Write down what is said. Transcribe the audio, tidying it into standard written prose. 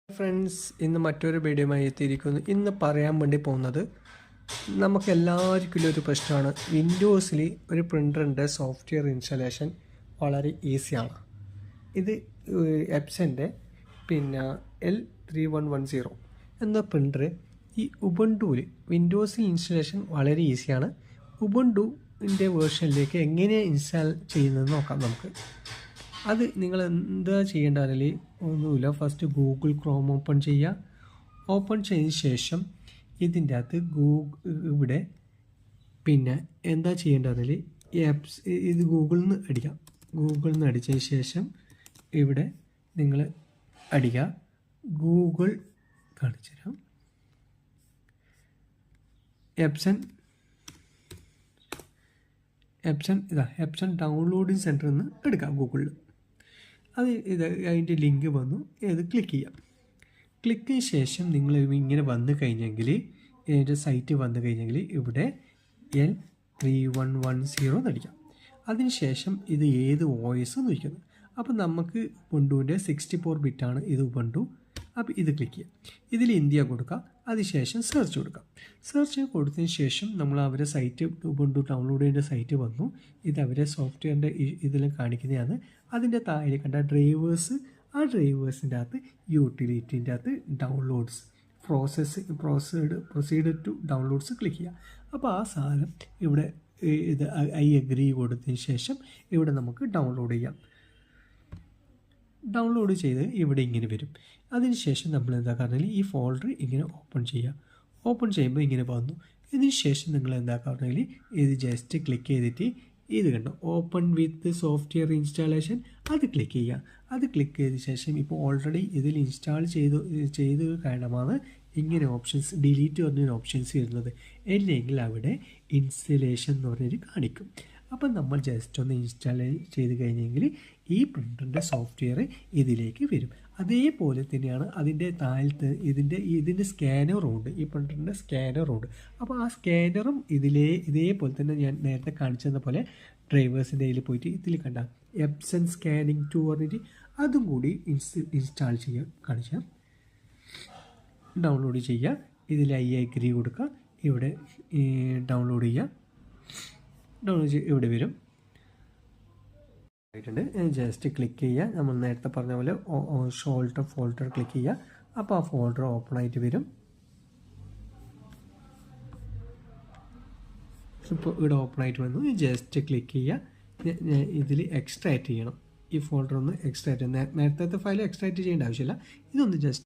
Friends, ഇന്ന് മറ്റൊരു വീഡിയോയുമായി എത്തിയിരിക്കുന്നു. ഇന്ന് പറയാൻ വേണ്ടി പോകുന്നത് നമുക്ക് എല്ലാവർക്കും ഒരു പ്രശ്നമാണ്. വിൻഡോസിൽ ഒരു പ്രിൻ്ററിൻ്റെ സോഫ്റ്റ്വെയർ ഇൻസ്റ്റാളേഷൻ വളരെ ഈസിയാണ്. ഇത് എപ്സൻ്റെ L3110 എന്ന പ്രിൻ്റർ ഈ ഉബുണ്ടുവിൽ വിൻഡോസിൽ ഇൻസ്റ്റാളേഷൻ വളരെ ഈസിയാണ്. ഉബുണ്ടുവിൻ്റെ വേർഷനിലേക്ക് എങ്ങനെയാണ് ഇൻസ്റ്റാൾ ചെയ്യുന്നതെന്ന് നോക്കാം നമുക്ക്. അത് നിങ്ങൾ എന്താ ചെയ്യേണ്ടതിൽ ഒന്നുമില്ല. ഫസ്റ്റ് ഗൂഗിൾ ക്രോം ഓപ്പൺ ചെയ്യുക. ഓപ്പൺ ചെയ്തതിന് ശേഷം ഇതിൻ്റെ അകത്ത് ഇവിടെ എന്താ ചെയ്യേണ്ടതിൽ ആപ്സ് ഇത് ഗൂഗിളിൽ നിന്ന് അടിക്കാം. ഗൂഗിളിൽ നിന്ന് അടിച്ചതിന് ശേഷം ഇവിടെ നിങ്ങൾ അടിക്കുക. ഗൂഗിൾ കാണിച്ചു തരാം. എപ്സൺ ഡൗൺലോഡിങ് സെൻറ്ററിൽ നിന്ന് എടുക്കാം ഗൂഗിളിൽ. അതിൻ്റെ ലിങ്ക് വന്നു. ഇത് ക്ലിക്ക് ചെയ്യാം. ക്ലിക്കിന് ശേഷം നിങ്ങൾ ഇങ്ങനെ വന്നു കഴിഞ്ഞെങ്കിൽ ഇതിൻ്റെ സൈറ്റ് വന്നു കഴിഞ്ഞെങ്കിൽ ഇവിടെ L3110 എന്നടിക്കാം. അതിനുശേഷം ഇത് ഏത് വോയിസ് നോക്കുന്നത്. അപ്പോൾ നമുക്ക് ഉബുണ്ടുവിൻ്റെ 64 ബിറ്റാണ് ഇത് ഉബുണ്ടു. അപ്പോൾ ഇത് ക്ലിക്ക് ചെയ്യാം. ഇതിൽ ഇന്ത്യ കൊടുക്കുക. അതിനുശേഷം സെർച്ച് കൊടുക്കാം. സെർച്ച് കൊടുത്തതിന് ശേഷം നമ്മൾ അവരെ സൈറ്റ് ഉബുണ്ടു ഡൗൺലോഡ് ചെയ്യേണ്ട സൈറ്റ് വന്നു. ഇത് അവരെ സോഫ്റ്റ്വെയറിൻ്റെ ഇതിലും കാണിക്കുന്നതാണ്. അതിൻ്റെ താഴെ കണ്ട ഡ്രൈവേഴ്സ്, ആ ഡ്രൈവേഴ്സിൻ്റെ അകത്ത് യൂട്ടിലിറ്റീൻ്റെ അകത്ത് downloads proceed to downloads click ചെയ്യുക. അപ്പോൾ ആ സാധനം ഇവിടെ ഇത് ഐ അഗ്രി കൊടുത്തതിന് ശേഷം ഇവിടെ നമുക്ക് ഡൗൺലോഡ് ചെയ്യാം. ഡൗൺലോഡ് ചെയ്ത് ഇവിടെ ഇങ്ങനെ വരും. അതിനുശേഷം നമ്മൾ എന്താ പറഞ്ഞാൽ ഈ ഫോൾഡർ ഇങ്ങനെ ഓപ്പൺ ചെയ്യുക. ഓപ്പൺ ചെയ്യുമ്പോൾ ഇങ്ങനെ വന്നു. ഇതിന് ശേഷം നിങ്ങൾ എന്താ പറഞ്ഞാൽ ഇത് ജസ്റ്റ് ക്ലിക്ക് ചെയ്തിട്ട് ഇത് കണ്ടോ ഓപ്പൺ വിത്ത് സോഫ്റ്റ്വെയർ ഇൻസ്റ്റാളേഷൻ, അത് ക്ലിക്ക് ചെയ്യുക. അത് ക്ലിക്ക് ചെയ്ത ശേഷം ഇപ്പോൾ ഓൾറെഡി ഇതിൽ ഇൻസ്റ്റാൾ ചെയ്ത് കാരണമാണ് ഇങ്ങനെ ഓപ്ഷൻസ് ഡിലീറ്റ് പറഞ്ഞൊരു ഓപ്ഷൻസ് വരുന്നത്. അല്ലെങ്കിൽ അവിടെ ഇൻസ്റ്റലേഷൻ എന്ന് പറഞ്ഞൊരു കാണിക്കും. അപ്പം നമ്മൾ ജസ്റ്റ് ഒന്ന് ഇൻസ്റ്റാൾ ചെയ്ത് കഴിഞ്ഞെങ്കിൽ ഈ പ്രിൻ്ററിൻ്റെ സോഫ്റ്റ്വെയർ ഇതിലേക്ക് വരും. അതേപോലെ തന്നെയാണ് അതിൻ്റെ താഴത്ത് ഇതിൻ്റെ സ്കാനറും ഉണ്ട്. ഈ പ്രിൻ്ററിൻ്റെ സ്കാനറും ഉണ്ട്. അപ്പോൾ ആ സ്കാനറും ഇതേപോലെ തന്നെ ഞാൻ നേരത്തെ കാണിച്ചത് പോലെ ഡ്രൈവേഴ്സിൻ്റെ ഇതിൽ പോയിട്ട് ഇതിൽ കണ്ട എപ്സൺ സ്കാനിങ് 2 പറഞ്ഞിട്ട് അതും കൂടി ഇൻസ്റ്റാൾ ചെയ്യുക കാണിച്ചാൽ ഡൗൺലോഡ് ചെയ്യുക. ഇതിൽ ഐ അഗ്രി കൊടുക്കുക. ഇവിടെ ഡൗൺലോഡ് ചെയ്യുക. ഡൗൺലോഡ് ചെയ്ത് ഇവിടെ വരും. ആയിട്ടുണ്ട്. ജസ്റ്റ് ക്ലിക്ക് ചെയ്യുക. നമ്മൾ നേരത്തെ പറഞ്ഞ പോലെ ഫോൾഡർ ക്ലിക്ക് ചെയ്യുക. അപ്പോൾ ആ ഫോൾഡർ ഓപ്പൺ ആയിട്ട് വരും. ഇപ്പോൾ ഇവിടെ ഓപ്പൺ ആയിട്ട് വന്നു. ജസ്റ്റ് ക്ലിക്ക് ചെയ്യുക. ഇതിൽ എക്സ്ട്രാക്റ്റ് ചെയ്യണം. ഈ ഫോൾഡർ ഒന്ന് എക്സ്ട്രാക്റ്റ് നേരത്തെ ഫയൽ എക്സ്ട്രാക്റ്റ് ചെയ്യേണ്ട ആവശ്യമില്ല. ഇതൊന്ന് ജസ്റ്റ്